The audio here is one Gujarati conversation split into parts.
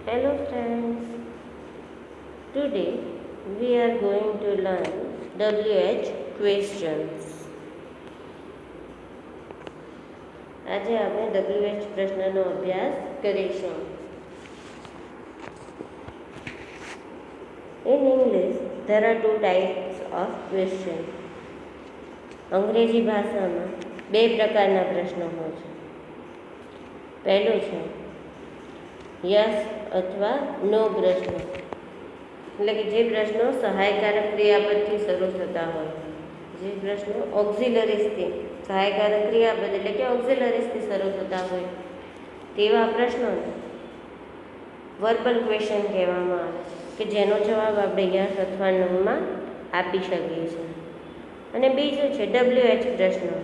Hello friends, today we are going to learn WH questions. આજે આપણે WH પ્રશ્નનો અભ્યાસ કરીશું. In English, there are two types of questions. અંગ્રેજી ભાષામાં બે પ્રકારના પ્રશ્નો હોય છે. પહેલું છે યસ અથવા નો પ્રશ્ન, એટલે કે જે પ્રશ્નો સહાયકારક ક્રિયાપદથી શરૂ થતા હોય, જે પ્રશ્નો ઓક્ઝિલરીસથી, સહાયકારક ક્રિયાપદ એટલે કે ઓક્ઝિલરીસથી શરૂ થતા હોય તેવા પ્રશ્નોને વર્બલ ક્વેશ્ચન કહેવામાં આવે છે, કે જેનો જવાબ આપણે યસ અથવા નોમાં આપી શકીએ છીએ. અને બીજું છે WH પ્રશ્નો.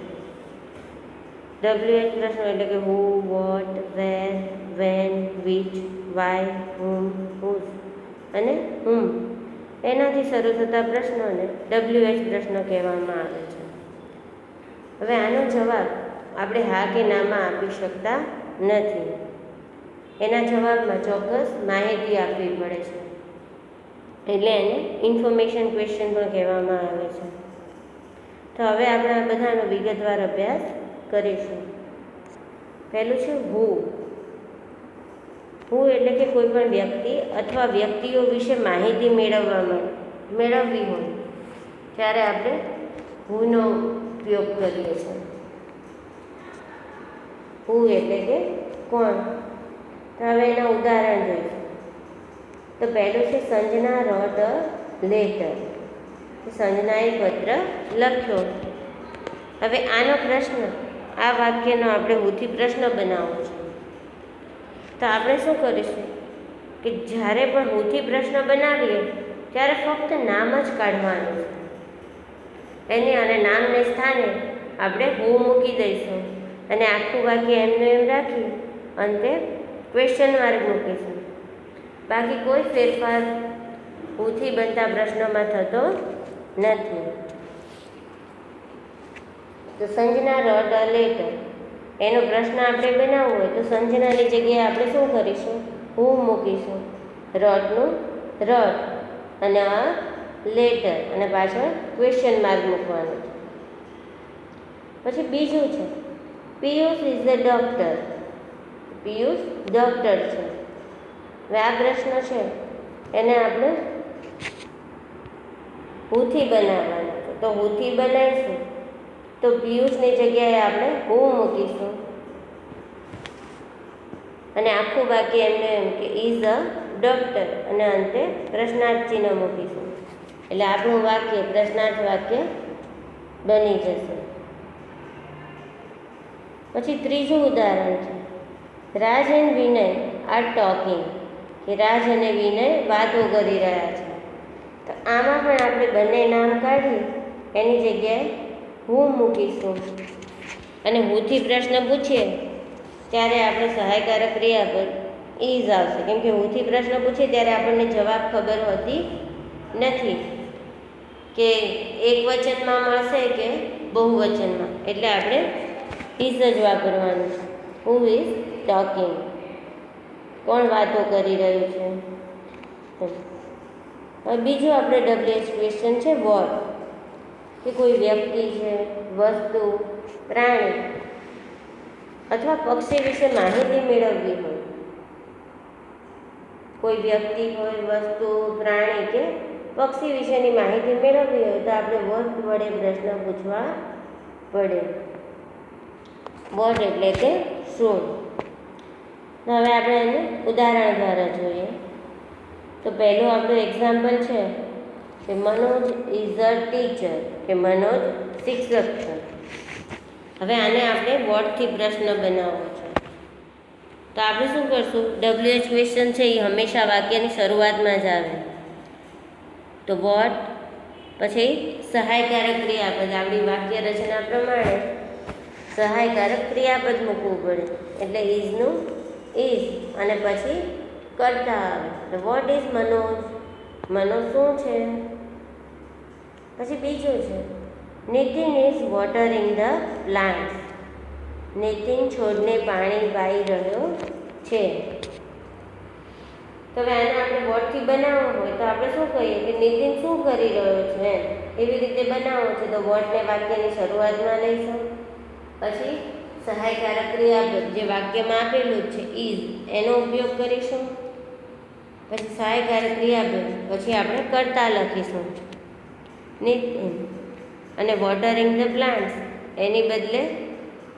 WH પ્રશ્નો એટલે કે who, what, where, when, which, why, whom, whose અને હુમ, એનાથી શરૂ થતા પ્રશ્નોને WH પ્રશ્નો કહેવામાં આવે છે. હવે આનો જવાબ આપણે હા કે નામાં આપી શકતા નથી. એના જવાબમાં ચોક્કસ માહિતી આપવી પડે છે, એટલે એને ઇન્ફોર્મેશન ક્વેશ્ચન પણ કહેવામાં આવે છે. તો હવે આપણે આ બધાનો વિગતવાર અભ્યાસ કરીશું. પહેલું છે હુ. હુ એટલે કે કોઈ પણ વ્યક્તિ અથવા વ્યક્તિઓ વિશે માહિતી મેળવવી હોય ત્યારે આપણે હુનો ઉપયોગ કરીએ છીએ. હુ એટલે કે કોણ. તો હવે એના ઉદાહરણ જોઈશું. તો પહેલું છે સંજના રોટ અ લેટર. સંજનાએ પત્ર લખ્યો. હવે આનો પ્રશ્ન, આ વાક્યનો આપણે હુથી પ્રશ્ન બનાવવો છે. તો આપણે શું કરીશું કે જ્યારે પણ હુથી પ્રશ્ન બનાવીએ ત્યારે ફક્ત નામ જ કાઢવાનું છે એની, અને નામને સ્થાને આપણે હુ મૂકી દઈશું અને આખું વાક્ય એમનું એમ રાખી અંતે ક્વેશ્ચન માર્ક મૂકીશું. બાકી કોઈ ફેરફાર હુથી બનતા પ્રશ્નોમાં થતો નથી. તો સંજના રોટ અ લેટર, એનો પ્રશ્ન આપણે બનાવવો હોય તો સંજનાની જગ્યાએ આપણે શું કરીશું? હુ મૂકીશું, રોટનું રોટ અને અ લેટર અને પાછળ ક્વેશ્ચન માર્ક મૂકવાનું છે. પછી બીજું છે Piyush is the doctor. Piyush doctor છે. હવે આ પ્રશ્ન છે એને આપણે હુથી બનાવવાનો છે. તો હુથી બનાવીશું તો પિયુષની જગ્યાએ આપણે હુ મૂકીશું અને આખું વાક્ય એમને એમ કે ઇઝ અ ડૉક્ટર અને અંતે પ્રશ્નાર્થ ચિહ્ન મૂકીશું, એટલે આપણું વાક્ય પ્રશ્નાર્થ વાક્ય બની જશે. પછી ત્રીજું ઉદાહરણ છે રાજ એન્ડ વિનય આર ટોકિંગ. કે રાજ અને વિનય વાતો કરી રહ્યા છે. તો આમાં પણ આપણે બંને નામ કાઢી એની જગ્યાએ હુ મૂકીશું અને હુથી પ્રશ્ન પૂછીએ ત્યારે આપણે સહાયકારક ક્રિયાપદ ઇઝ આવશે, કેમ કે હુથી પ્રશ્ન પૂછીએ ત્યારે આપણને જવાબ ખબર હોતી નથી કે એક વચનમાં મળશે કે બહુવચનમાં, એટલે આપણે ઇઝ જ વાપરવાનું છે. હુ ઇઝ ટોકિંગ, કોણ વાતો કરી રહ્યું છે. હવે બીજું આપણે WH ક્વેશ્ચન છે વોટ. કે કોઈ વ્યક્તિ છે, વસ્તુ, પ્રાણી અથવા પક્ષી વિશે માહિતી મેળવવી હોય. કોઈ વ્યક્તિ હોય, વસ્તુ, પ્રાણી કે પક્ષી વિશેની માહિતી મેળવવી હોય તો આપણે વોટ વડે પ્રશ્ન પૂછવા પડે. વોટ એટલે કે શું. હવે આપણે એને ઉદાહરણ દ્વારા જોઈએ. તો પહેલું આપણું એક્ઝામ્પલ છે કે મનોજ ઇઝ અ ટીચર. કે મનોજ શિક્ષક છે. હવે આને આપણે વોટથી પ્રશ્ન બનાવવો છે. તો આપણે શું કરશું? WH ક્વેશ્ચન છે એ હંમેશા વાક્યની શરૂઆતમાં જ આવે. તો વોટ, પછી સહાયકારક ક્રિયાપદ, આપણી વાક્ય રચના પ્રમાણે સહાયકારક ક્રિયાપદ મૂકવું પડે, એટલે ઇઝનું ઇઝ અને પછી કરતા આવે. તો વોટ ઇઝ મનોજ, મનોજ શું છે. પછી બીજું છે Nitin is watering the plants. Nitin છોડને પાણી પાઈ રહ્યો છે. તો હવે આને આપણે વોટથી બનાવવો હોય તો આપણે શું કહીએ કે નિતિન શું કરી રહ્યો છે એવી રીતે બનાવવો છે તો વોટને વાક્યની શરૂઆતમાં લઈશું. પછી સહાયકારક ક્રિયાપદ જે વાક્યમાં આપેલું છે ઇઝ એનો ઉપયોગ કરીશું. પછી સહાયકારક ક્રિયાપદ પછી આપણે કર્તા લખીશું નિતિન, અને વોટરિંગ ધ પ્લાન્ટ્સ એની બદલે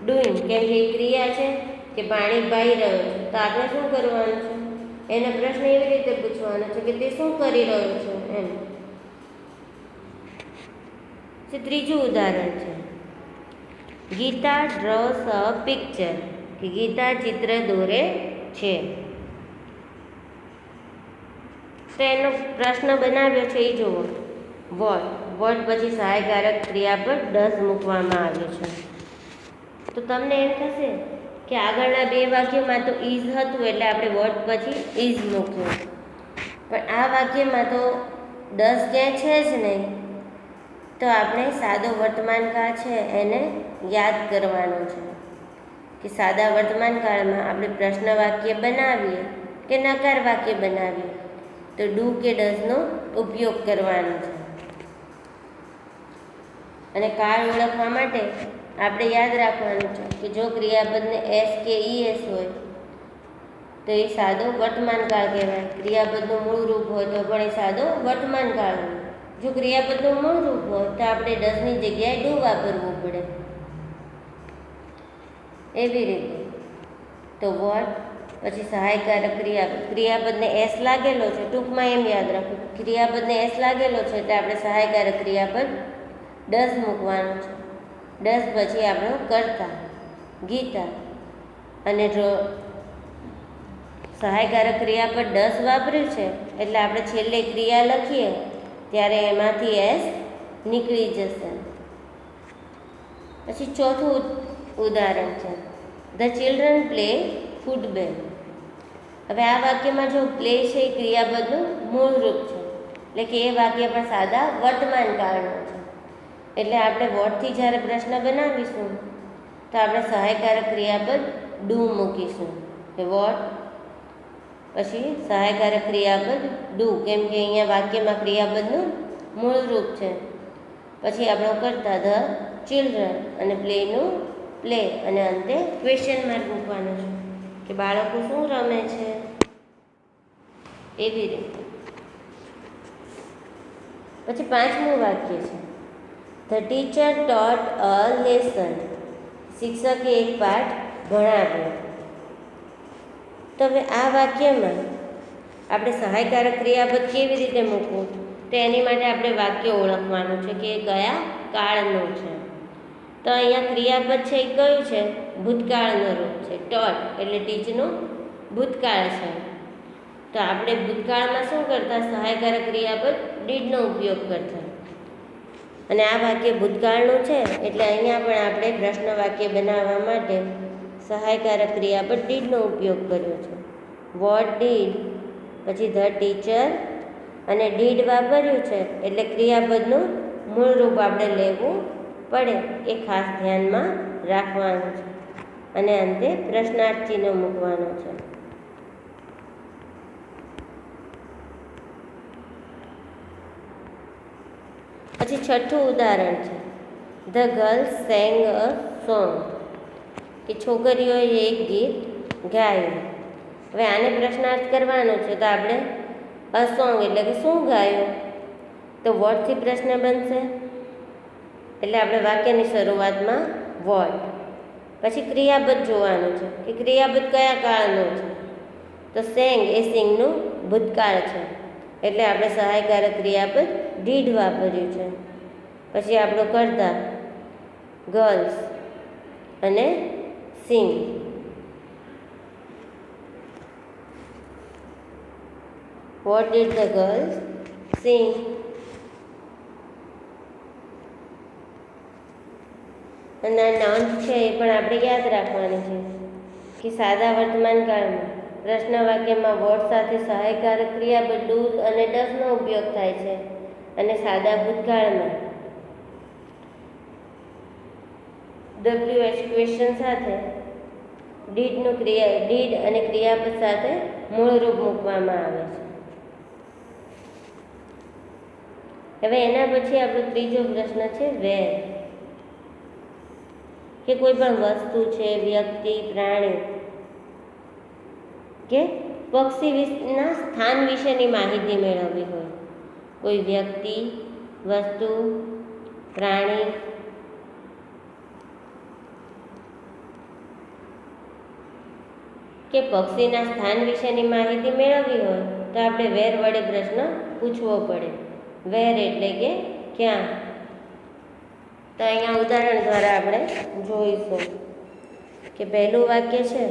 ડુઈંગ, કેમ કે એ ક્રિયા છે કે પાણી પાઈ રહ્યો છે તો આપણે શું કરવાનું છે એને પ્રશ્ન એવી રીતે પૂછવાનો છે કે તે શું કરી રહ્યો છે એમ. ત્રીજું ઉદાહરણ છે ગીતા ડ્રોસ અ પિક્ચર, કે ગીતા ચિત્ર દોરે છે. તો એનો પ્રશ્ન બનાવ્યો છે એ જુઓ. વોટ પછી સહાયકારક ક્રિયાપદ ડઝ મૂકવામાં આવ્યું છે. તો તમને એમ થશે કે આગળના બે વાક્યમાં તો ઇઝ હતું એટલે આપણે વોટ પછી ઇઝ મૂક્યું, પણ આ વાક્યમાં તો ડઝ ક્યાંય છે જ નહીં, તો આપણે સાદો વર્તમાનકાળ છે એને યાદ કરવાનો છે કે સાદા વર્તમાનકાળમાં આપણે પ્રશ્ન વાક્ય બનાવીએ કે નકાર વાક્ય બનાવીએ તો ડુ કે ડઝનો ઉપયોગ કરવાનો છે. અને કાળ ઓળખવા માટે આપણે યાદ રાખવાનું છે કે જો ક્રિયાપદને એસ કે ઈએસ હોય તો એ સાદો વર્તમાનકાળ કહેવાય. ક્રિયાપદનું મૂળ રૂપ હોય તો પણ એ સાદો વર્તમાનકાળ હોય. જો ક્રિયાપદનું મૂળ રૂપ હોય તો આપણે ડઝની જગ્યાએ ડુ વાપરવું પડે. એવી રીતે તો વોટ પછી સહાયકારક ક્રિયાપદને એસ લાગેલો છે, ટૂંકમાં એમ યાદ રાખો ક્રિયાપદને એસ લાગેલો છે એટલે આપણે સહાયકારક ક્રિયાપદ ડઝ મૂકવાનું છે. ડઝ પછી આપણો કર્તા ગીતા, અને જો સહાયકારક ક્રિયાપદ ડઝ વાપર્યું છે એટલે આપણે છેલ્લે ક્રિયા લખીએ ત્યારે એમાંથી એસ નીકળી જશે. પછી ચોથું ઉદાહરણ છે ધ ચિલ્ડ્રન પ્લે ફૂટબોલ. હવે આ વાક્યમાં જો પ્લે છે એ ક્રિયાપદનું મૂળ રૂપ છે એટલે કે એ વાક્ય પણ સાદા વર્તમાન કાળનું છે. એટલે આપણે વોટથી જ્યારે પ્રશ્ન બનાવીશું તો આપણે સહાયકારક ક્રિયાપદ ડુ મૂકીશું કે વોટ પછી સહાયકારક ક્રિયાપદ ડુ, કેમ કે અહીંયા વાક્યમાં ક્રિયાપદનું મૂળ રૂપ છે. પછી આપણો કરતા ધ ચિલ્ડ્રન અને પ્લેનું પ્લે, અને અંતે ક્વેશ્ચન માર્ક મૂકવાનો છે કે બાળકો શું રમે છે. એવી રીતે પછી પાંચમું વાક્ય છે the teacher taught a lesson. શિક્ષકે એક પાઠ ભણાવ્યો. તો હવે આ વાક્યમાં આપણે સહાયકારક ક્રિયાપદ કેવી રીતે મૂકવું તો એની માટે આપણે વાક્ય ઓળખવાનું છે કે એ કયા કાળનું છે. તો અહીંયા ક્રિયાપદ છે એ કયું છે ભૂતકાળનું રૂપ છે. ટોટ એટલે ટીચનું ભૂતકાળ છે. તો આપણે ભૂતકાળમાં શું કરતા સહાયકારક ક્રિયાપદ ડીડનો ઉપયોગ કરતા, અને આ વાક્ય ભૂતકાળનું છે એટલે અહીંયા પણ આપણે પ્રશ્ન વાક્ય બનાવવા માટે સહાયકારક ક્રિયાપદ ડીડનો ઉપયોગ કર્યો છે. વોટ ડીડ પછી ધ ટીચર અને ડીડ વાપર્યું છે એટલે ક્રિયાપદનું મૂળ રૂપ આપણે લેવું પડે એ ખાસ ધ્યાનમાં રાખવાનું છે. અને અંતે પ્રશ્નાર્થ ચિહ્ન મૂકવાનો છે. પછી છઠ્ઠું ઉદાહરણ છે the girls sang a song, કે છોકરીઓએ એક ગીત ગાયું. હવે આને પ્રશ્નાર્થ કરવાનો છે તો આપણે અ સોંગ એટલે કે શું ગાયું તો વોટથી પ્રશ્ન બનશે એટલે આપણે વાક્યની શરૂઆતમાં વોટ. પછી ક્રિયાપદ જોવાનું છે કે ક્રિયાપદ કયા કાળનું છે તો સેંગ એ સિંગનું ભૂતકાળ છે એટલે આપણે સહાયકારક ક્રિયાપદ ડીડ વાપર્યું છે. પછી આપણું કરતા ગર્લ્સ અને સિંગ. વોટ ડીડ ધ ગર્લ્સ સિંગ. અને નોંધ છે એ પણ આપણે યાદ રાખવાની છે કે સાદા વર્તમાન કાળમાં પ્રશ્ન વાક્યમાં વોટ સાથે સહાયકારક ક્રિયાપદ ડુ અને ડઝનો ઉપયોગ થાય છે, અને સાદા ભૂતકાળમાં WH ક્વેશ્ચન સાથે ડીડ અને ક્રિયાપદ સાથે મૂળરૂપ મૂકવામાં આવે છે। હવે એના પછી આપણો ત્રીજો પ્રશ્ન છે વેર, કે કોઈ પણ વસ્તુ છે, વ્યક્તિ, પ્રાણી કે પક્ષીના સ્થાન વિશેની માહિતી મેળવવી હોય, કોઈ વ્યક્તિ, વસ્તુ, પ્રાણી કે પક્ષીના સ્થાન વિશેની માહિતી મેળવવી હોય તો આપણે વેર વડે પ્રશ્ન પૂછવો પડે। વેર એટલે કે ક્યાં। તો અહીંયા ઉદાહરણ દ્વારા આપણે જોઈશું કે પહેલું વાક્ય છે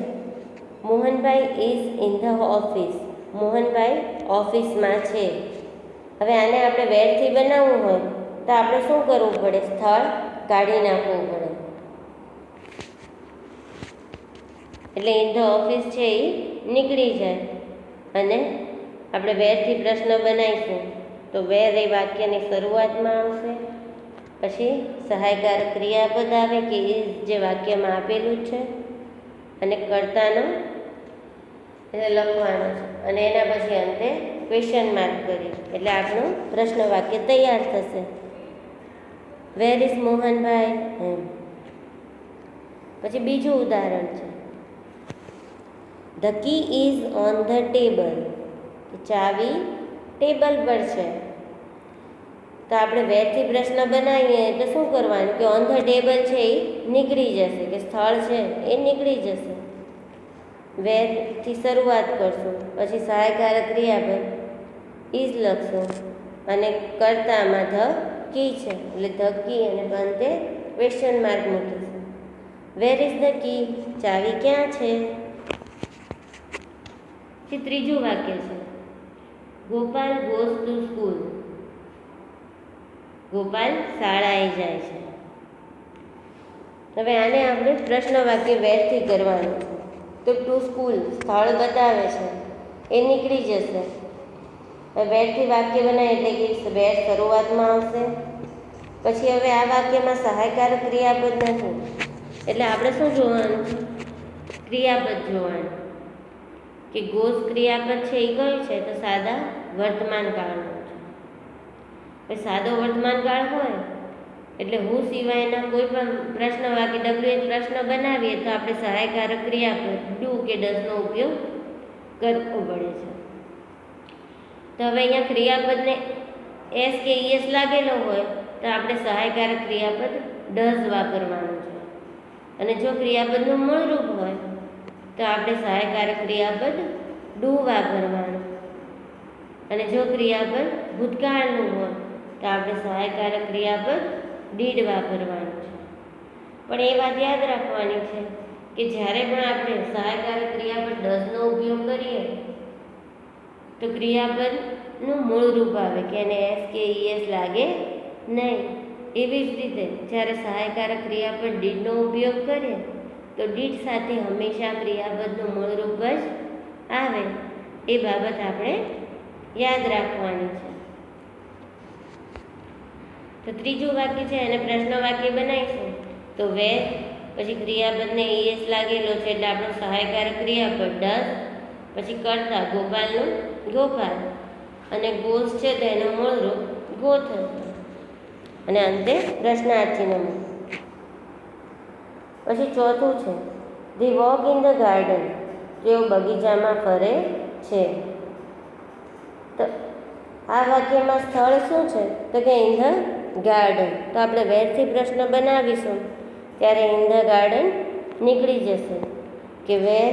Mohanbhai is in the office, Mohanbhai ઓફિસમાં છે। હવે આને આપણે વેરથી બનાવવું હોય તો આપણે શું કરવું પડે? સ્થળ કાઢી નાખવું પડે, એટલે ઇન ધ ઓફિસ છે એ નીકળી જાય અને આપણે વેરથી પ્રશ્ન બનાવીશું તો વેર એ વાક્યની શરૂઆતમાં આવશે, પછી સહાયકારક ક્રિયાપદ આવે કે ઇઝ જે વાક્યમાં આપેલું જ છે અને કર્તાનો એને લખવાનો છે અને એના પછી અંતે ક્વેશ્ચન માર્ક કરી એટલે આપણું પ્રશ્ન વાક્ય તૈયાર થશે। વેર ઇઝ મોહનભાઈ એમ। પછી બીજું ઉદાહરણ છે the key is on the table, ચાવી ટેબલ પર છે। તો આપણે વેરથી પ્રશ્ન બનાવીએ એટલે શું કરવાનું કે ઓન ધ ટેબલ છે એ નીકળી જશે, કે સ્થળ છે એ નીકળી જશે। વેરથી શરૂઆત કરશું, પછી સહાયકારક ક્રિયાપદ ઇઝ લખશું અને કર્તામાં ધ કી છે એટલે ધ કી અને અંતે ક્વેશ્ચન માર્ક મૂકીશું। વેર ઇઝ ધ કી, ચાવી ક્યાં છે? ત્રીજું વાક્ય છે Gopal goes to school, Gopal શાળાએ જાય છે। હવે આને આપણે પ્રશ્ન વાક્ય વેરથી કરવાનું છે તો ટુ સ્કૂલ સ્થળ બતાવે છે એ નીકળી જશે। હવે વેરથી વાક્ય બનાવે એટલે કે વેર શરૂઆતમાં આવશે, પછી હવે આ વાક્યમાં સહાયકારક ક્રિયાપદ નથી એટલે આપણે શું જોવાનું? ક્રિયાપદ જોવાનું કે ગોઝ ક્રિયાપદ છે એ કયું છે? તો સાદા વર્તમાન કાળનું છે। હવે સાદો વર્તમાન કાળ હોય એટલે હું સિવાયના કોઈ પણ પ્રશ્ન વાક્ય WH પ્રશ્ન બનાવીએ તો આપણે સહાયકારક ક્રિયાપદ ડુ કે ડઝનો ઉપયોગ કરવો પડે છે। તો હવે અહીંયા ક્રિયાપદને એસ કે ઈએસ લાગેલો હોય તો આપણે સહાયકારક ક્રિયાપદ ડઝ વાપરવાનું છે અને જો ક્રિયાપદનું મૂળરૂપ હોય તો આપણે સહાયકારક ક્રિયાપદ ડુ વાપરવાનું અને જો ક્રિયાપદ ભૂતકાળનું હોય તો આપણે સહાયકારક ક્રિયાપદ ડીડ વાપરવાનું છે। પણ એ વાત યાદ રાખવાની છે કે જ્યારે પણ આપણે સહાયકારક ક્રિયાપદ ડઝનો ઉપયોગ કરીએ તો ક્રિયાપદનું મૂળ રૂપ આવે કે એને એસ કે ઈએસ લાગે નહીં। એવી જ રીતે જ્યારે સહાયકારક ક્રિયાપદ ડીડનો ઉપયોગ કરીએ તો ડીડ સાથે હંમેશા ક્રિયાપદનું મૂળ રૂપ જ આવે, એ બાબત આપણે યાદ રાખવાની છે। તો ત્રીજું વાક્ય છે એને પ્રશ્ન વાક્ય બનાવીશું તો વેર, પછી ક્રિયાપદને ઈએસ લાગેલો છે એટલે આપણું સહાયકારક ક્રિયાપદ ડઝ, પછી કર્તા ગોપાલનું ગોપાલ અને ગોઝ છે તો એનું મૂળ રૂપ ગો થશે અને અંતે પ્રશ્નાર્થ ચિહ્ન મૂકવું। પછી ચોથું છે the walk in the garden, તેઓ બગીચામાં ફરે છે। તો આ વાક્યમાં સ્થળ શું છે તો કે ઇન ધ ગાર્ડન, તો આપણે વેરથી પ્રશ્ન બનાવીશું ત્યારે ઇન ધ ગાર્ડન નીકળી જશે કે વેર,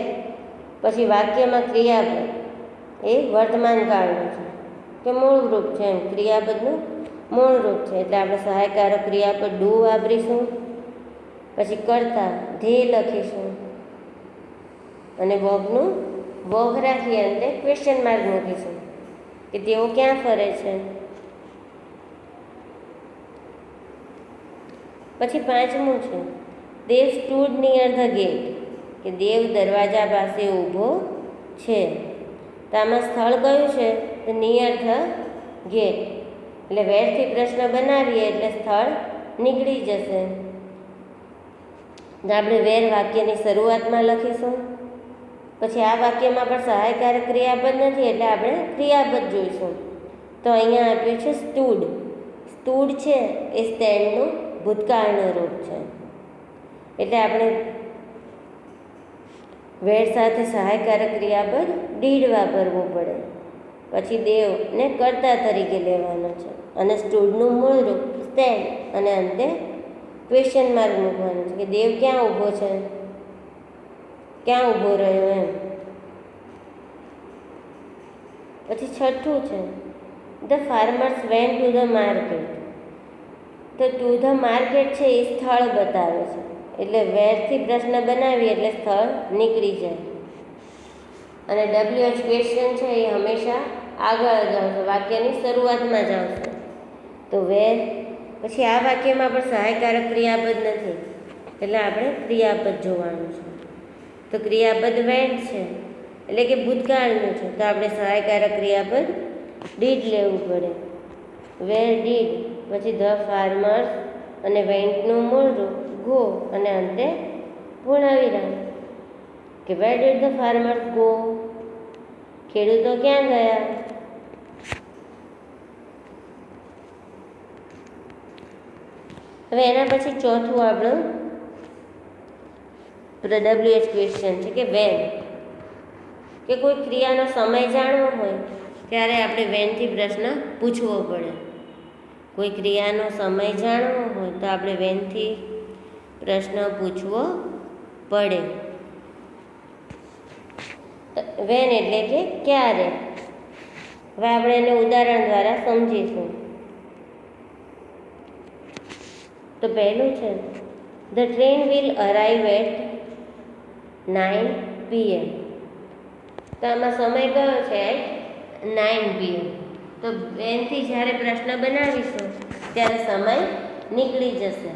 પછી વાક્યમાં ક્રિયાપદ એ વર્તમાન કાળનું છે કે મૂળ રૂપ છે એમ ક્રિયાપદનું મૂળ રૂપ છે એટલે આપણે સહાયકારક ક્રિયાપદ ડુ વાપરીશું, પછી કર્તા ધ્યેય લખીશું અને વોકનું વોક રાખી અંતે ક્વેશ્ચન માર્ક મૂકીશું કે તેઓ ક્યાં ફરે છે। પછી પાંચમું છે દેવ સ્ટૂડ નિયર ધ ગેટ, કે દેવ દરવાજા પાસે ઊભો છે। તો આમાં સ્થળ કયું છે તો નિયર ધ ગેટ એટલે વેરથી પ્રશ્ન બનાવીએ એટલે સ્થળ નીકળી જશે। તો આપણે વેર વાક્યની શરૂઆતમાં લખીશું પછી આ વાક્યમાં પણ સહાયકારક ક્રિયાપદ નથી એટલે આપણે ક્રિયાપદ જોઈશું. તો અહીંયા આપ્યું છે સ્ટૂડ. સ્ટૂડ છે એ સ્ટેન્ડનું ભૂતકાળનું રૂપ છે, એટલે આપણે વેર સાથે સહાયકારક ક્રિયાપદ ડીડ વાપરવું પડે. પછી દેવને કર્તા તરીકે લેવાનો છે અને સ્ટૂડનું મૂળ રૂપ સ્ટેન્ડ અને અંતે ક્વેશ્ચન માર્ક મૂકવાનું છે કે દેવ ક્યાં ઊભો છે, ક્યાં ઊભો રહ્યો એમ. પછી છઠ્ઠું છે the farmers went to the market. તો ટુ ધ માર્કેટ છે એ સ્થળ બતાવે છે, એટલે વેરથી પ્રશ્ન બનાવીએ એટલે સ્થળ નીકળી જાય. અને WH ક્વેશ્ચન છે એ હંમેશા આગળ જ આવશે, વાક્યની શરૂઆતમાં જ આવશે. તો વેર. પછી આ વાક્યમાં પણ સહાયકારક ક્રિયાપદ નથી એટલે આપણે ક્રિયાપદ જોવાનું છે. તો ક્રિયાપદ વેન્ટ છે એટલે કે ભૂતકાળનું છે, તો આપણે સહાયકારક ક્રિયાપદ ડીડ લેવું પડે. વેર ડીડ, પછી ધ ફાર્મર્સ અને વેન્ટનું મૂળ રૂપ ગો અને અંતે પૂર્ણવિરામ કે where did the farmers go, ખેડૂતો ક્યાં ગયા. હવે એના પછી ચોથું આપણું WH ક્વેશ્ચન છે કે વેન. કે કોઈ ક્રિયાનો સમય જાણવો હોય ત્યારે આપણે વેનથી પ્રશ્ન પૂછવો પડે. કોઈ ક્રિયાનો સમય જાણવો હોય તો આપણે વેનથી પ્રશ્ન પૂછવો પડે. વેન એટલે કે ક્યારે. હવે આપણે એને ઉદાહરણ દ્વારા સમજીશું. તો પહેલું છે the train will arrive at 9 PM. તો આમાં સમય કયો છે? 9 PM. તો વેનથી જ્યારે પ્રશ્ન બનાવીશું ત્યારે સમય નીકળી જશે.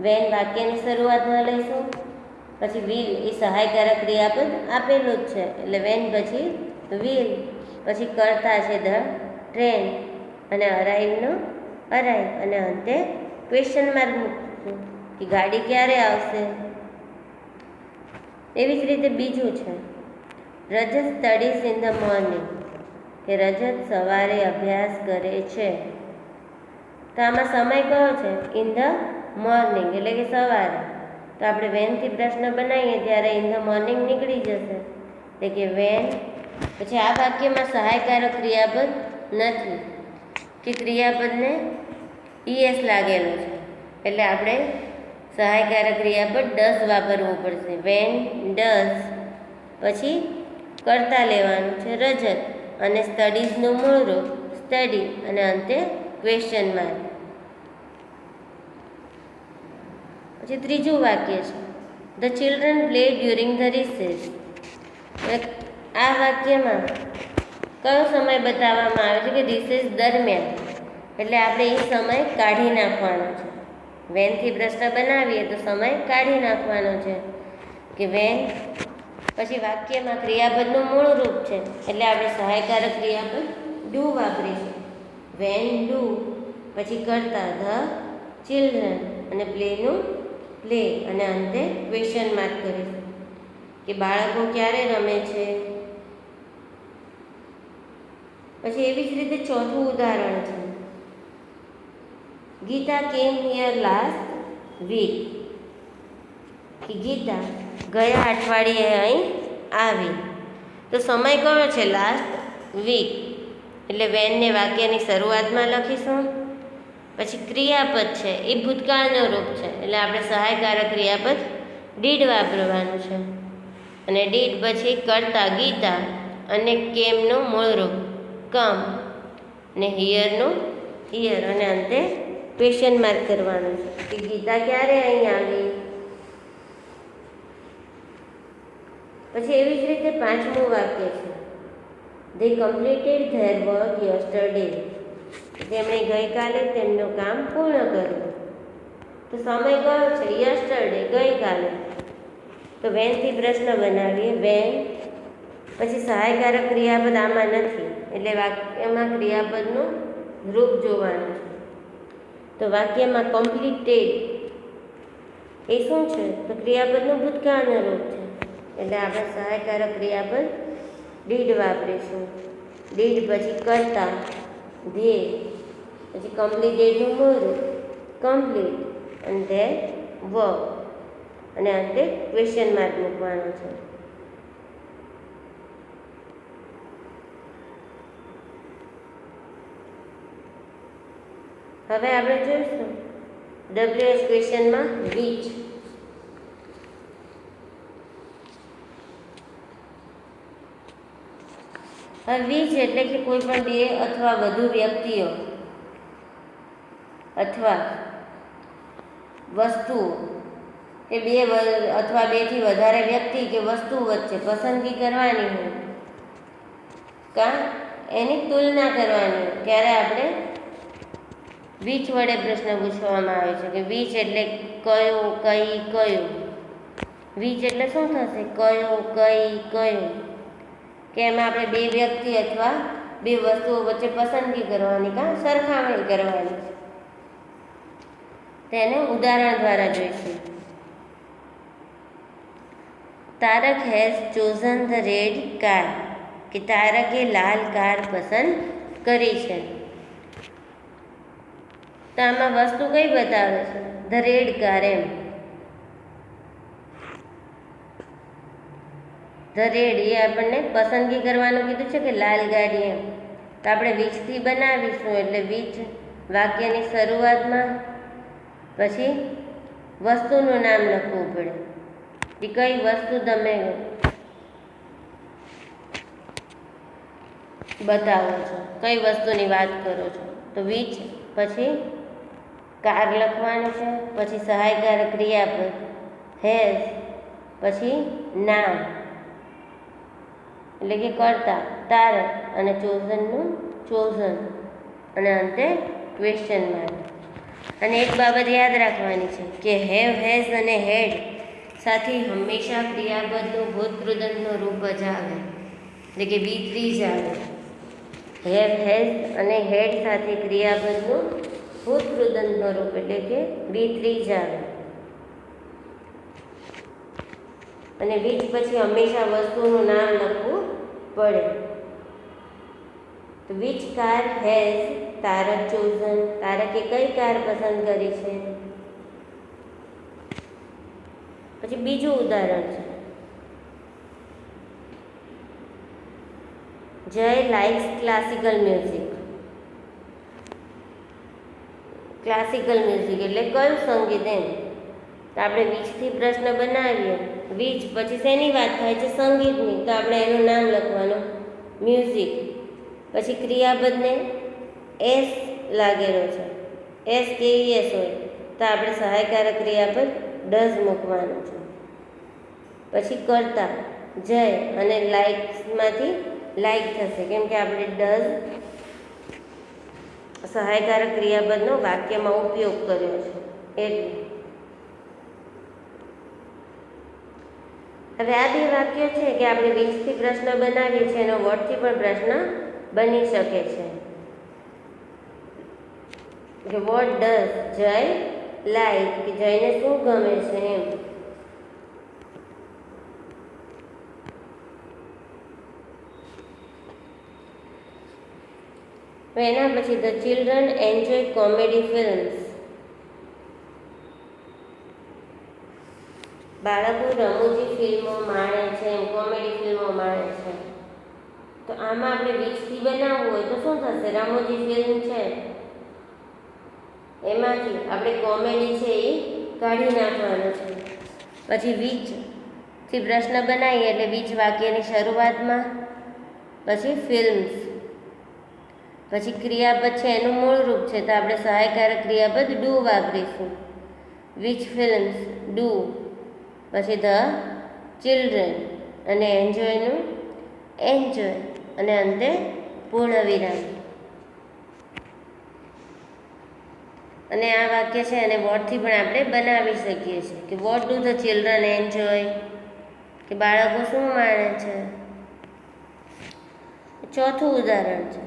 વેન વાક્યની શરૂઆતમાં લઈશું, પછી વિલ એ સહાયકારક ક્રિયાપદ આપેલું જ છે એટલે વેન પછી વિલ, પછી કરતા છે ધ ટ્રેન અને અરાઈવનો અરાઈવ અને અંતે ક્વેશ્ચન માર્ક મૂકશું કે ગાડી ક્યારે આવશે. એવી જ રીતે બીજું છે રજત સ્ટડીઝ ઇન ધ મોર્નિંગ, કે રજત સવારે અભ્યાસ કરે છે. તો આમાં સમય કયો છે? ઇન ધ મોર્નિંગ એટલે કે સવારે. તો આપણે વેનથી પ્રશ્ન બનાવીએ ત્યારે ઇન ધ મોર્નિંગ નીકળી જશે એટલે કે વેન. પછી આ વાક્યમાં સહાયકારક ક્રિયાપદ નથી કે ક્રિયાપદને ES લાગેલો છે એટલે આપણે સહાયકારક ક્રિયાપદ ડઝ વાપરવું પડશે. વેન ડઝ, પછી કરતા લેવાનું છે રજત અને સ્ટડીઝનું મૂળ રૂપ સ્ટડી અને અંતે ક્વેશ્ચન માર્ક. પછી ત્રીજું વાક્ય છે the children play during the recess. આ વાક્યમાં કયો સમય બતાવવામાં આવે છે કે રિસેસ દરમિયાન, એટલે આપણે એ સમય કાઢી નાખવાનો છે. વેનથી પ્રશ્ન બનાવીએ તો સમય કાઢી નાખવાનો છે કે વેન. પછી વાક્યમાં ક્રિયાપદનું મૂળ રૂપ છે એટલે આપણે સહાયકારક ક્રિયાપદ ડુ વાપરીશું. વેન ડુ, પછી કરતા ધ ચિલ્ડ્રન અને પ્લેનું પ્લે અને અંતે ક્વેશ્ચન માર્ક કરીશું કે બાળકો ક્યારે રમે છે. પછી એવી જ રીતે ચોથું ઉદાહરણ છે ગીતા કેમ હિયર લાસ્ટ વીક, કે ગીતા ગયા અઠવાડિયે અહીં આવી. તો સમય કયો છે? લાસ્ટ વીક, એટલે વેનને વાક્યની શરૂઆતમાં લખીશું. પછી ક્રિયાપદ છે એ ભૂતકાળનું રૂપ છે એટલે આપણે સહાયકારક ક્રિયાપદ ડીડ વાપરવાનું છે. અને ડીડ પછી કરતા ગીતા અને કેમનું મૂળ રૂપ કમ ને હિયરનું હિયર અને અંતે ક્વેશ્ચન માર્ક કરવાનું છે કે ગીતા ક્યારે અહીં આવી. પછી એવી જ રીતે પાંચમું વાક્ય છે they completed their work yesterday. તેમણે ગઈકાલે તેમનું કામ પૂર્ણ કર્યું. તો સમય કયો છે? યસ્ટરડે, ગઈકાલે. તો વેનથી પ્રશ્ન બનાવીએ વેન, પછી સહાયકારક ક્રિયાપદ આમાં નથી એટલે વાક્યમાં ક્રિયાપદનું રૂપ જોવાનું છે. તો વાક્યમાં કમ્પ્લીટેડ એ શું છે? તો ક્રિયાપદનું ભૂતકાળનું રૂપ છે. એટલે આપણે સહાયકારક ક્રિયાપદ ડીડ વાપરીશું. ડીડ પછી કર્તા ધ્યેય, પછી કમ્પ્લીટેડનું મૂળરૂપ કમ્પ્લીટ, અને તે વર્ક, અને અંતે ક્વેશ્ચન માર્ક મૂકવાનો છે. હવે આપણે જોઈશું WH ક્વેશ્ચનમાં વિચ. હવે વિચ એટલે કે કોઈ પણ બે અથવા વધુ વ્યક્તિઓ અથવા વસ્તુઓ કે બે અથવા બેથી વધારે વ્યક્તિ કે વસ્તુ વચ્ચે પસંદગી કરવાની હોય કાં એની તુલના કરવાની હોય ત્યારે આપણે વિચ વડે પ્રશ્ન પૂછવામાં આવે છે કે વિચ એટલે કયો, કઈ, કયું. વિચ એટલે શું થશે? કયો, કઈ, કયું. કે એમાં આપણે બે વ્યક્તિ અથવા બે વસ્તુઓ વચ્ચે પસંદગી કરવાની કાં સરખામણી કરવાની છે. તેને ઉદાહરણ દ્વારા જોઈશું. Tarak has chosen the red car, કે તારકે લાલ કાર પસંદ કરી છે. તો આમાં વસ્તુ કઈ બતાવે છે? The red car. એમ ધ રેડ એ આપણને પસંદગી કરવાનું કીધું છે કે લાલ ગાડી. એમ તો આપણે વિચથી બનાવીશું એટલે વિચ વાક્યની શરૂઆતમાં, પછી વસ્તુનું નામ લખવું પડે કે કઈ વસ્તુ તમે બતાવો છો, કઈ વસ્તુની વાત કરો છો. તો વિચ પછી કાર લખવાનું છે, પછી સહાયકારક ક્રિયાપદ હેઝ, પછી નામ એટલે કે કર્તા તારક, અને ચોઝનનું ચોઝન, અને અંતે ક્વેશ્ચન માર્ક. અને એક બાબત યાદ રાખવાની છે કે હેવ, હેઝ અને હેડ સાથે હંમેશા ક્રિયાપદનું ભૂતકૃદંતનું રૂપ જ આવે, એટલે કે V3 જ આવે. હેવ, હેઝ અને હેડ સાથે ક્રિયાપદનું ભૂતકૃદંતનું રૂપ એટલે કે V3 જ આવે. અને વિચ પછી હંમેશા વસ્તુનું નામ લખવું પડે. તો which car has Tarak chosen, તારકે કઈ કાર પસંદ કરી છે. પછી બીજું ઉદાહરણ છે, જય likes classical music. Classical music એટલે કયું સંગીત. એમ તો આપણે વિચથી પ્રશ્ન બનાવીએ. વિચ પછી શેની વાત થાય છે? સંગીતની. તો આપણે એનું નામ લખવાનું મ્યુઝિક. પછી ક્રિયાપદને એસ લાગેલો છે, એસ કે એસ હોય તો આપણે સહાયકારક ક્રિયાપદ ડઝ મૂકવાનું છે. પછી કર્તા જય, અને લાઇક્સમાંથી લાઇક થશે કેમ કે આપણે ડઝ સહાયકારક ક્રિયાપદનો વાક્યમાં ઉપયોગ કર્યો છે એટલે. હવે આ બે વાક્યો છે કે આપણે વિચથી પ્રશ્ન બનાવીએ છીએ, એનો વર્ડથી પણ પ્રશ્ન બની શકે છે કે વોટ ડઝ જય લાઈક, કે જયને શું ગમે છે. એમ એના પછી the children enjoy comedy films. બાળકો રમૂજી ફિલ્મો માણે છે, એમ કોમેડી ફિલ્મો માણે છે. તો આમાં આપણે વિચથી બનાવવું હોય તો શું થશે? રમૂજી ફિલ્મ છે એમાંથી આપણે કોમેડી છે એ કાઢી નાખવાનું છે. પછી વિચથી પ્રશ્ન બનાવીએ એટલે વિચ વાક્યની શરૂઆતમાં, પછી ફિલ્મ્સ, પછી ક્રિયાપદ છે એનું મૂળ રૂપ છે તો આપણે સહાયકારક ક્રિયાપદ ડુ વાપરીશું. વિચ ફિલ્મ્સ ડુ, પછી ધ ચિલ્ડ્રન, અને એન્જોયનું એન્જોય, અને અંતે પૂર્ણ વિરામ. અને આ વાક્ય છે અને વોટથી પણ આપણે બનાવી શકીએ છીએ કે what do the children enjoy, કે બાળકો શું માણે છે. ચોથું ઉદાહરણ છે,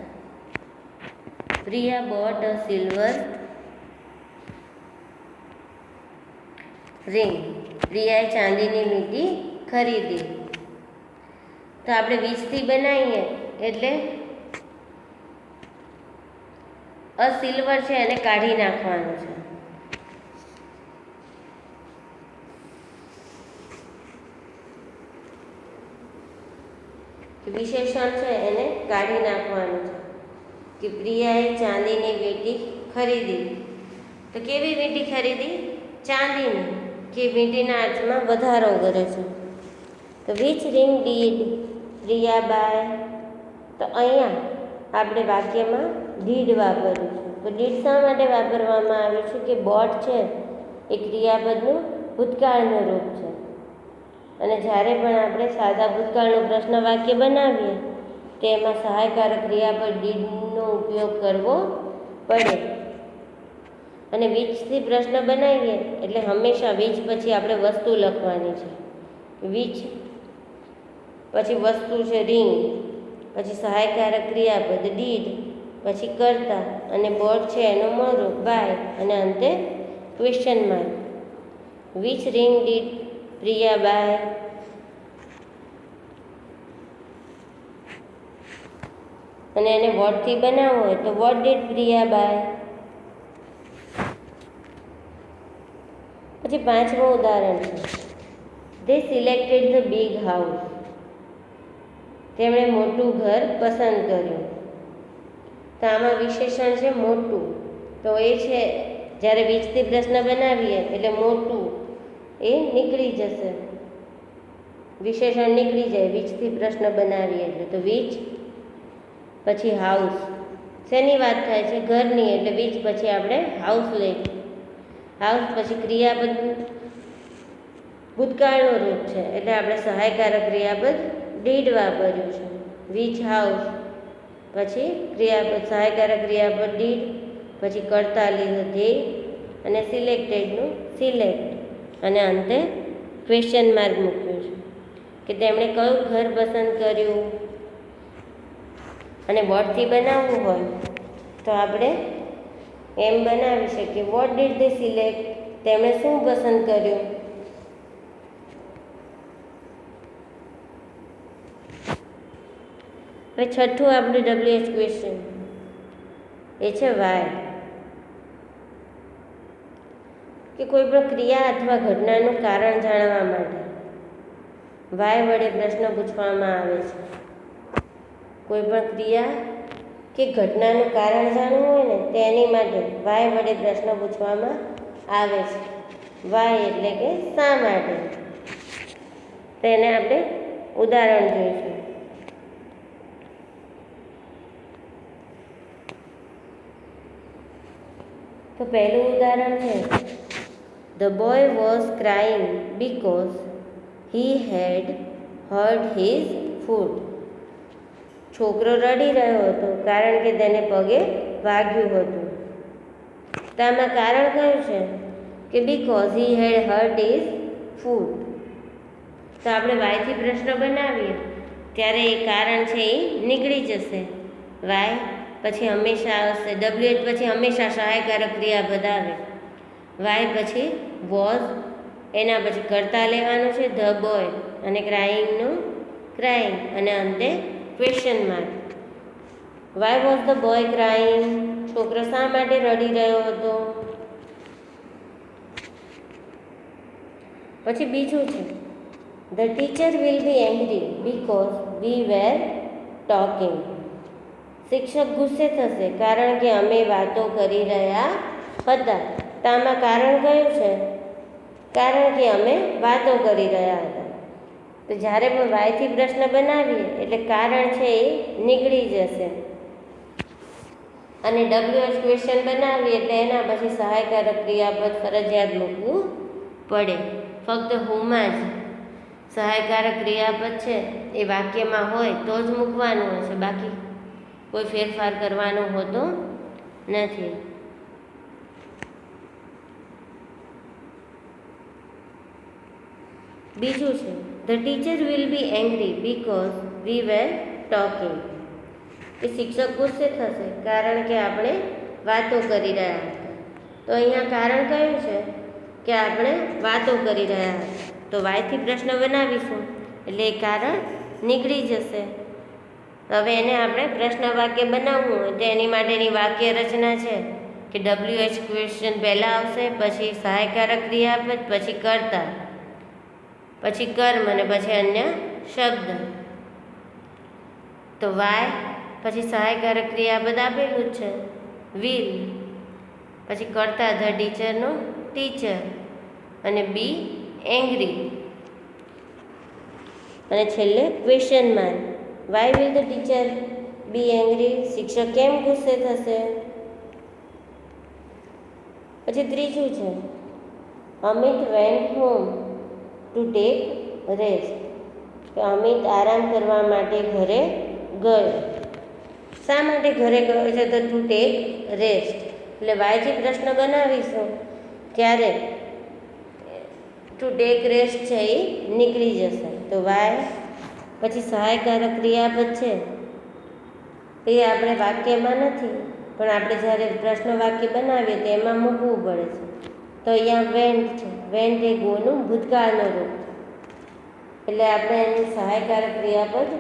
Priya bought a silver ring. પ્રિયાએ ચાંદીની વીંટી ખરીદી. તો આપણે વીજથી બનાવીએ એટલે સિલ્વર છે એને કાઢી નાખવાનું છે, વિશેષણ છે એને કાઢી નાખવાનું છે કે પ્રિયાએ ચાંદીની વીંટી ખરીદી. તો કેવી વીંટી ખરીદી? ચાંદીની, કે વીંટીના અર્થમાં વધારો કરે છે. તો which ring did Priya buy? તો અહીંયા આપણે વાક્યમાં ડીડ વાપર્યું છે. તો ડીડ શા માટે વાપરવામાં આવ્યું છે? કે બોટ છે એ ક્રિયાપદનું ભૂતકાળનું રૂપ છે, અને જ્યારે પણ આપણે સાદા ભૂતકાળનું પ્રશ્ન વાક્ય બનાવીએ તો એમાં સહાયકારક ક્રિયાપદ ડીડનો ઉપયોગ કરવો પડે. અને વીચથી પ્રશ્ન બનાવીએ એટલે હંમેશા વીચ પછી આપણે વસ્તુ લખવાની છે. વીચ પછી વસ્તુ છે રિંગ, પછી સહાયકારક ક્રિયાપદ ડીડ, પછી કર્તા, અને બોટ છે એનો મૂળરૂપ બાય, અને અંતે question mark. Which ring did Priya buy? અને એને વોટથી બનાવવો હોય તો વોટ ડીડ પ્રિયા બાય? પછી 5મું ઉદાહરણ છે, they selected the big house. તેમણે મોટું ઘર પસંદ કર્યું. તો આમાં વિશેષણ છે મોટું. તો એ છે જ્યારે વીજથી પ્રશ્ન બનાવીએ એટલે મોટું એ નીકળી જશે, વિશેષણ નીકળી જાય વીજથી પ્રશ્ન બનાવીએ એટલે. તો વીજ પછી હાઉસ. શેની વાત થાય છે? ઘરની, એટલે વીજ પછી આપણે હાઉસ લઈશું. હાઉસ પછી ક્રિયાપદ ભૂતકાળનું રૂપ છે એટલે આપણે સહાયકારક ક્રિયાપદ ડીડ વાપર્યું છે. વિચ હાઉસ પછી ક્રિયાપદ સહાયકારક ક્રિયાપદ ડીડ, પછી કર્તા લીધું ધે, અને સિલેક્ટેડનું સિલેક્ટ, અને અંતે ક્વેશ્ચન માર્ક મૂક્યું છે કે તેમણે કયું ઘર પસંદ કર્યું. અને વોટથી બનાવવું હોય તો આપણે એમ બનાવી શકીએ, વોટ ડીડ ધે સિલેક્ટ? તેમણે શું પસંદ કર્યું? હવે છઠ્ઠું આપણું WH ક્વેશ્ચન એ છે વાય. કે કોઈ પણ ક્રિયા અથવા ઘટનાનું કારણ જાણવા માટે વાય વડે પ્રશ્ન પૂછવામાં આવે છે. કોઈ પણ ક્રિયા કે ઘટનાનું કારણ જાણવું હોય ને તેની માટે વાય વડે પ્રશ્ન પૂછવામાં આવે છે. વાય એટલે કે શા માટે. તેને આપણે ઉદાહરણ જોઈશું. તો પહેલું ઉદાહરણ છે, the boy was crying because he had hurt his foot. છોકરો રડી રહ્યો હતો કારણ કે તેને પગે વાગ્યું હતું. તો આમાં કારણ કયું છે? કે because he had hurt his foot. તો આપણે વાયથી પ્રશ્ન બનાવીએ ત્યારે એ કારણ છે એ નીકળી જશે. વાય પછી હંમેશા આવશે, WH પછી હંમેશા સહાયકારક ક્રિયાપદ આવે. વાય પછી વોઝ, એના પછી કર્તા લેવાનું છે ધ બોય, અને ક્રાઇંગનું ક્રાઇંગ, અને અંતે question mark. Why was the boy crying? છોકરો શા માટે રડી રહ્યો હતો? પછી બીજું છે, the teacher will be angry because we were talking. શિક્ષક ગુસ્સે થશે કારણ કે અમે વાતો કરી રહ્યા હતા. તો આમાં કારણ કયું છે? કારણ કે અમે વાતો કરી રહ્યા હતા. તો જ્યારે પણ વાયથી પ્રશ્ન બનાવીએ એટલે કારણ છે એ નીકળી જશે. અને WH ક્વેશ્ચન બનાવીએ એટલે એના પછી સહાયકારક ક્રિયાપદ ફરજિયાત મૂકવું પડે. ફક્ત હુમાં જ સહાયકારક ક્રિયાપદ છે એ વાક્યમાં હોય તો જ મૂકવાનું હશે, બાકી કોઈ ફેરફાર કરવાનો હોતો નથી. બીજું છે, the teacher will be angry because we were talking. એ શિક્ષક ગુસ્સે થશે કારણ કે આપણે વાતો કરી રહ્યા હતા. તો અહીંયા કારણ કયું છે? કે આપણે વાતો કરી રહ્યા હતા. તો વાયથી પ્રશ્ન બનાવીશું એટલે એ કારણ નીકળી જશે. હવે એને આપણે પ્રશ્ન વાક્ય બનાવવું હોય તો એની માટેની વાક્ય રચના છે કે WH ક્વેશ્ચન પહેલાં આવશે, પછી સહાયકારક ક્રિયાપદ, પછી કર્તા, પછી કર્મ અને પછી અન્ય શબ્દ. તો વાય પછી સહાયકારક ક્રિયાપદ આપેલું જ છે વિલ, પછી કર્તા ધ ટીચરનું ટીચર અને બી એંગ્રી અને છેલ્લે question mark. Why will the teacher be angry? શિક્ષક કેમ ગુસ્સે થશે? પછી ત્રીજું છે Amit went home to take rest. તો અમિત આરામ કરવા માટે ઘરે ગયો. શા માટે ઘરે ગયો છે? તો ટુ ટેક રેસ્ટ. એટલે વાયથી પ્રશ્ન બનાવીશું ત્યારે ટુ ટેક રેસ્ટ છે એ નીકળી જશે. તો વાય પછી સહાયકારક ક્રિયાપદ છે એ આપણે વાક્યમાં નથી, પણ આપણે જ્યારે પ્રશ્ન વાક્ય બનાવીએ તો એમાં મૂકવું પડે છે. તો અહીંયા વેન્ટ છે. વેન્ટ એ ગોનું ભૂતકાળનું રૂપ છે, એટલે આપણે એની સહાયકારક ક્રિયાપદ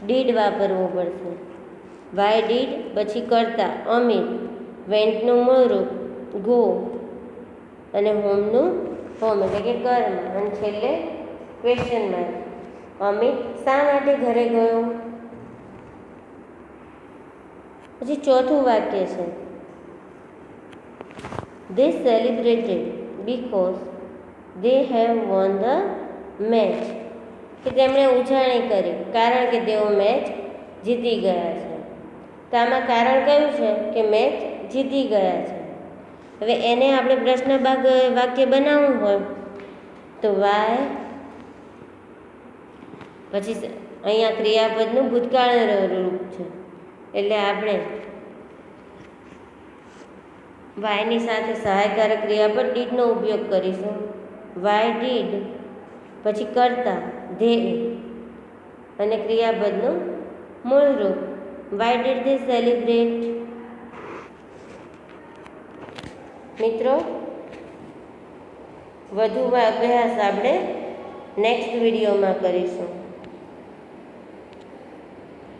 ડીડ વાપરવું પડશે. વાય ડીડ પછી કર્તા અમિત, વેન્ટનું મૂળ રૂપ ગો અને હોમનું હોમ એટલે કે કર્મ અને છેલ્લે ક્વેશ્ચન માર્ક. અમિત શા માટે ઘરે ગયો? પછી ચોથું વાક્ય છે they celebrated because they have won the match. કે તેમણે ઉજાણી કરી કારણ કે તેઓ મેચ જીતી ગયા છે. તો આમાં કારણ કયું છે કે મેચ જીતી ગયા છે. હવે એને આપણે પ્રશ્ન વાક્ય બનાવવું હોય તો વાય પછી અહીંયા ક્રિયાપદનું ભૂતકાળ રૂપ છે, એટલે આપણે વાયની સાથે સહાયકારક ક્રિયાપદ ડીડનો ઉપયોગ કરીશું. વાય ડીડ પછી કર્તા ધે અને ક્રિયાપદનું મૂળ રૂપ વાય ડીડ ધે સેલિબ્રેટ. મિત્રો, વધુ અભ્યાસ આપણે નેક્સ્ટ વિડીયોમાં કરીશું.